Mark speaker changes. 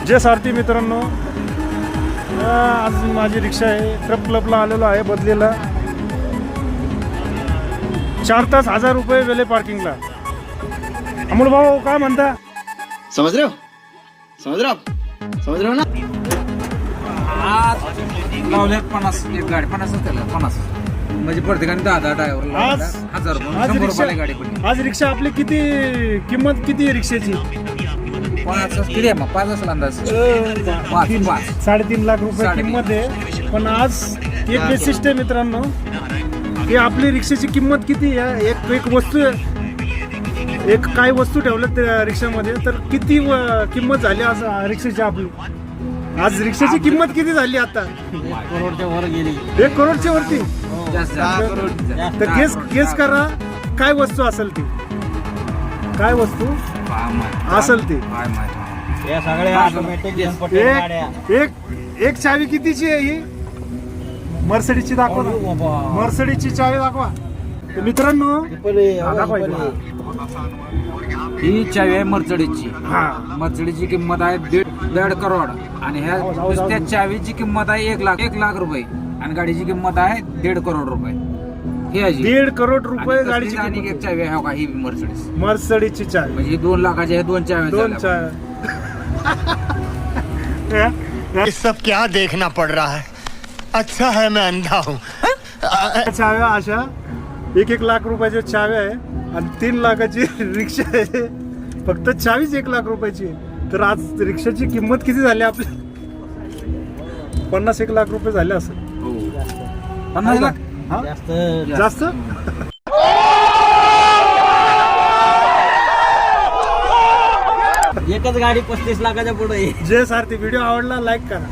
Speaker 1: जय सारथी मित्रांनो, आज माझी रिक्षा आहे ट्रक क्लबला आलेलो आहे बदलीला. 4 तास 1000 रुपये वेले पार्किंगला. अमोल भाऊ काय म्हणता?
Speaker 2: समझ रहे हो ना?
Speaker 3: आज लावले 50 एक गाडी 50 म्हणजे प्रत्येकाने 10 ड्रायव्हरला
Speaker 1: आज
Speaker 3: 1000 100 रुपयाला गाडी पडली.
Speaker 1: आज रिक्षा आपली किती किंमत किती आहे रिक्षाची?
Speaker 3: 5 किती आहे मग 5 असेल अंदाज 5
Speaker 1: 3.5 लाख रुपये
Speaker 3: 3.5
Speaker 1: किंमत आहे. पण आज एक वैशिष्ट्य आहे मित्रांनो की आपली रिक्षाची किंमत किती आहे. एक वस्तू एक काय वस्तू ठेवल्यात त्या रिक्षामध्ये तर किती किंमत झाली आज रिक्षाची आपली. आज रिक्षाची किंमत किती झाली आता?
Speaker 3: 1 करोडच्या वर गेली.
Speaker 1: 1 करोडच्या वरती. तर गेस करा काय वस्तू असेल ती, काय वस्तू असेल ती.
Speaker 4: या सगळ्या ऑटोमॅटिक
Speaker 1: एक चावी कितीची आहे ही? मर्सिडीजची दाखवा ना. मर्सिडीजची चावी दाखवा तर मित्रांनो. दाखवा इकडे.
Speaker 3: ही चावी आहे मर्सिडीजची.
Speaker 1: हा
Speaker 3: मर्सिडीजची किंमत आहे 1.5 करोड आणि ह्या नुसत्या चावीची किंमत आहे 1 लाख रुपये आणि गाडीची किंमत आहे 1.5 करोड रुपये. ही आहे
Speaker 1: 1.5 करोड रुपये
Speaker 3: आणि
Speaker 1: गाडीची
Speaker 3: तसलीच आणि
Speaker 1: किंमत.
Speaker 3: एक चावी आहे हो का, ही मर्सिडीज.
Speaker 1: मर्सिडीजची चावी
Speaker 3: म्हणजे 2 लाखाच्या 2 चाव्या
Speaker 1: 2
Speaker 3: झाल्या.
Speaker 1: चाव्या.
Speaker 5: ये सब क्या देखना पड़ रहा है? अच्छा है मैं अंधा हूँ.
Speaker 1: चाव्या अशा 1 लाख रुपयाच्या चाव्या आहे आणि 3 लाखाची रिक्षा आहे. फक्त चावीच 1 लाख रुपयाची आहे. तर आज रिक्षाची किंमत किती झाली आपली? 50-1 लाख रुपये झाले असेल.
Speaker 3: 50 लाख
Speaker 1: हा?
Speaker 4: जास्त
Speaker 1: जास्त.
Speaker 4: एकच गाडी 35 लाखाच्या पुढे.
Speaker 1: जय सारथी. व्हिडिओ आवडला लाईक करा.